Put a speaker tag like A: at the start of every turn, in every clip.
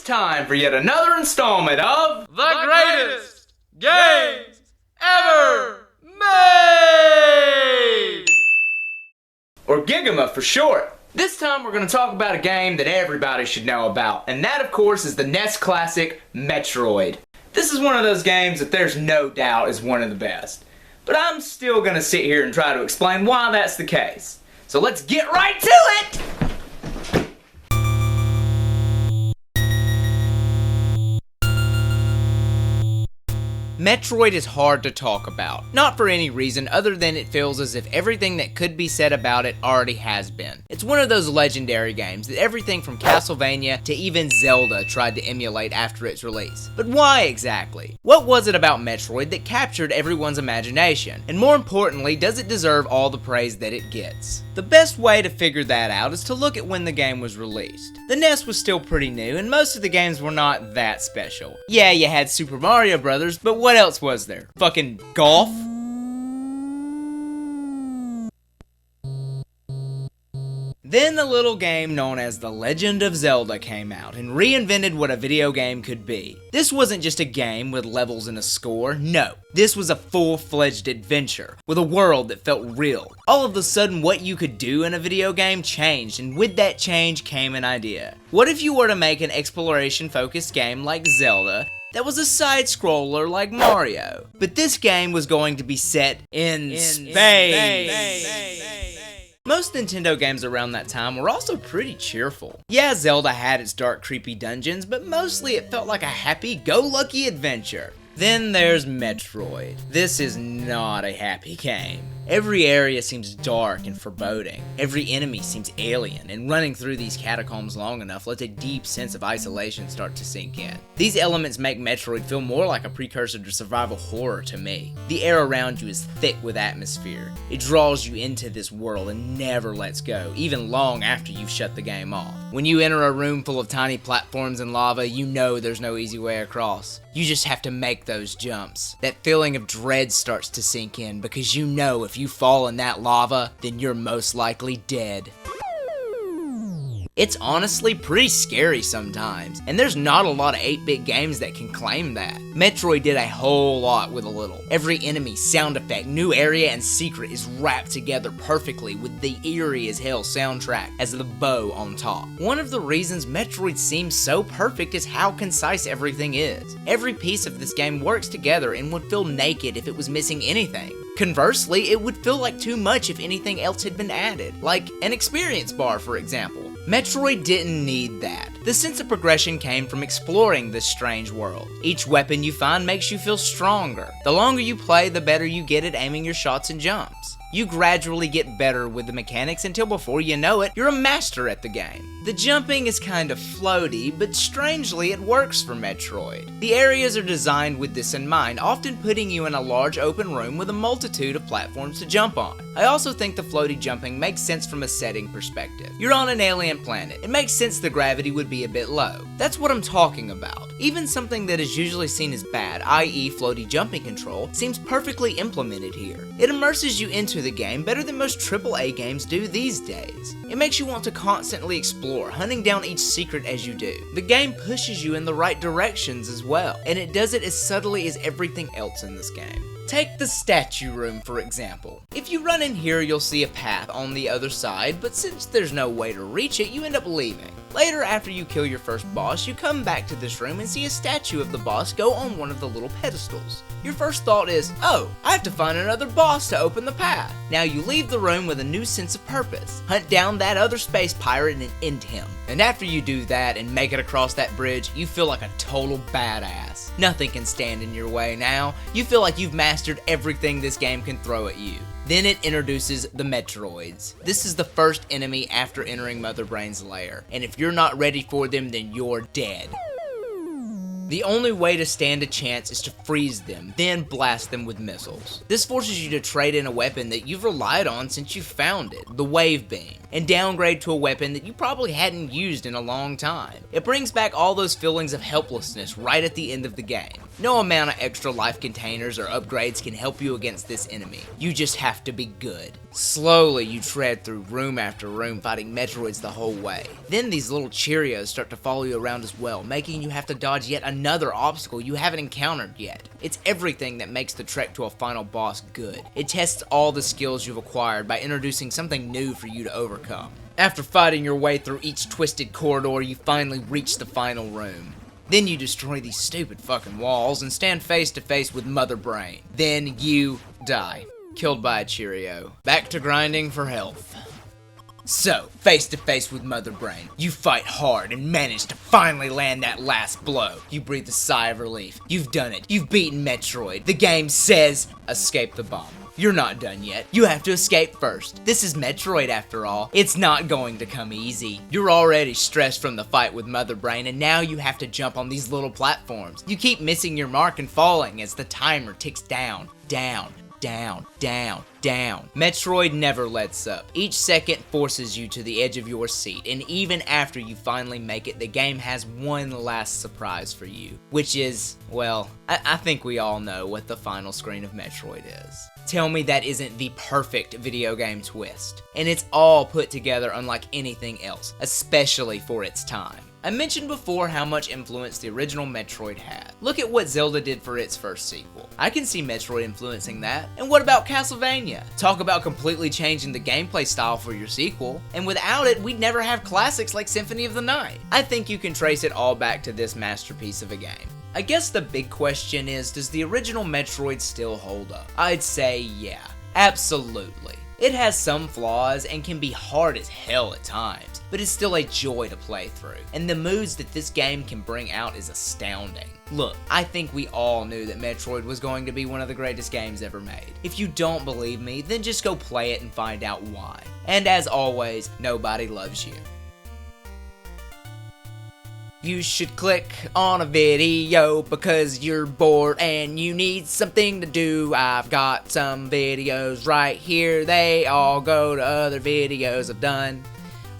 A: time for yet another installment of
B: The Greatest Games Ever Made!
A: or GGEME for short. This time we're going to talk about a game that everybody should know about, and that of course is the NES classic Metroid. This is one of those games that there's no doubt is one of the best, but I'm still going to sit here and try to explain why that's the case. So let's get right to it! Metroid is hard to talk about, not for any reason other than it feels as if everything that could be said about it already has been. It's one of those legendary games that everything from Castlevania to even Zelda tried to emulate after its release. But why exactly? What was it about Metroid that captured everyone's imagination? And more importantly, does it deserve all the praise that it gets? The best way to figure that out is to look at when the game was released. The NES was still pretty new, and most of the games were not that special. Yeah, you had Super Mario Brothers, but what else was there? Fucking golf? Then a little game known as The Legend of Zelda came out and reinvented what a video game could be. This wasn't just a game with levels and a score, no. This was a full-fledged adventure, with a world that felt real. All of a sudden, what you could do in a video game changed, and with that change came an idea. What if you were to make an exploration-focused game like Zelda, that was a side-scroller like Mario? But this game was going to be set in space. Most Nintendo games around that time were also pretty cheerful. Yeah, Zelda had its dark, creepy dungeons, but mostly it felt like a happy-go-lucky adventure. Then there's Metroid. This is not a happy game. Every area seems dark and foreboding. Every enemy seems alien, and running through these catacombs long enough lets a deep sense of isolation start to sink in. These elements make Metroid feel more like a precursor to survival horror to me. The air around you is thick with atmosphere. It draws you into this world and never lets go, even long after you've shut the game off. When you enter a room full of tiny platforms and lava, you know there's no easy way across. You just have to make those jumps. That feeling of dread starts to sink in because you know if you fall in that lava, then you're most likely dead. It's honestly pretty scary sometimes, and there's not a lot of 8-bit games that can claim that. Metroid did a whole lot with a little. Every enemy, sound effect, new area, and secret is wrapped together perfectly with the eerie as hell soundtrack as the bow on top. One of the reasons Metroid seems so perfect is how concise everything is. Every piece of this game works together and would feel naked if it was missing anything. Conversely, it would feel like too much if anything else had been added, like an experience bar, for example. Metroid didn't need that. The sense of progression came from exploring this strange world. Each weapon you find makes you feel stronger. The longer you play, the better you get at aiming your shots and jumps. You gradually get better with the mechanics until before you know it, you're a master at the game. The jumping is kind of floaty, but strangely it works for Metroid. The areas are designed with this in mind, often putting you in a large open room with a multitude of platforms to jump on. I also think the floaty jumping makes sense from a setting perspective. You're on an alien planet. It makes sense the gravity would be a bit low. That's what I'm talking about. Even something that is usually seen as bad, i.e. floaty jumping control, seems perfectly implemented here. It immerses you into the game better than most AAA games do these days. It makes you want to constantly explore, hunting down each secret as you do. The game pushes you in the right directions as well, and it does it as subtly as everything else in this game. Take the statue room for example. If you run in here, you'll see a path on the other side, but since there's no way to reach it, you end up leaving. Later, after you kill your first boss, you come back to this room and see a statue of the boss go on one of the little pedestals. Your first thought is, oh, I have to find another boss to open the path. Now you leave the room with a new sense of purpose. Hunt down that other space pirate and end him. And after you do that and make it across that bridge, you feel like a total badass. Nothing can stand in your way now. You feel like you've mastered everything this game can throw at you. Then it introduces the Metroids. This is the first enemy after entering Mother Brain's lair, and if you're not ready for them, then you're dead. The only way to stand a chance is to freeze them, then blast them with missiles. This forces you to trade in a weapon that you've relied on since you found it, the Wave Beam, and downgrade to a weapon that you probably hadn't used in a long time. It brings back all those feelings of helplessness right at the end of the game. No amount of extra life containers or upgrades can help you against this enemy. You just have to be good. Slowly, you tread through room after room fighting Metroids the whole way. Then these little Cheerios start to follow you around as well, making you have to dodge yet another obstacle you haven't encountered yet. It's everything that makes the trek to a final boss good. It tests all the skills you've acquired by introducing something new for you to overcome. After fighting your way through each twisted corridor, you finally reach the final room. Then you destroy these stupid fucking walls and stand face to face with Mother Brain. Then you die. Killed by a Cheerio. Back to grinding for health. So, face to face with Mother Brain, you fight hard and manage to finally land that last blow. You breathe a sigh of relief. You've done it. You've beaten Metroid. The game says, escape the bomb. You're not done yet. You have to escape first. This is Metroid after all. It's not going to come easy. You're already stressed from the fight with Mother Brain, and now you have to jump on these little platforms. You keep missing your mark and falling as the timer ticks down, down, down, down, down. Metroid never lets up. Each second forces you to the edge of your seat, and even after you finally make it, the game has one last surprise for you, which is, well, I think we all know what the final screen of Metroid is. Tell me that isn't the perfect video game twist. And it's all put together unlike anything else, especially for its time. I mentioned before how much influence the original Metroid had. Look at what Zelda did for its first sequel. I can see Metroid influencing that. And what about Castlevania? Talk about completely changing the gameplay style for your sequel. And without it, we'd never have classics like Symphony of the Night. I think you can trace it all back to this masterpiece of a game. I guess the big question is, does the original Metroid still hold up? I'd say yeah, absolutely. It has some flaws and can be hard as hell at times, but it's still a joy to play through, and the moods that this game can bring out is astounding. Look, I think we all knew that Metroid was going to be one of the greatest games ever made. If you don't believe me, then just go play it and find out why. And as always, nobody loves you. You should click on a video because you're bored and you need something to do. I've got some videos right here. They all go to other videos I've done.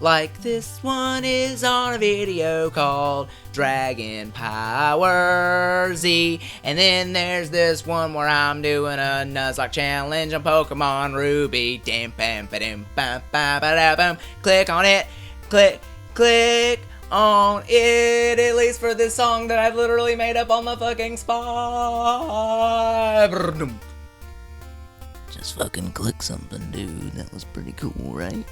A: Like this one is on a video called Dragon Power Z. And then there's this one where I'm doing a Nuzlocke challenge on Pokemon Ruby. Click on it. Click on it, at least for this song that I've literally made up on the fucking spot. Just fucking click something, dude. That was pretty cool, right?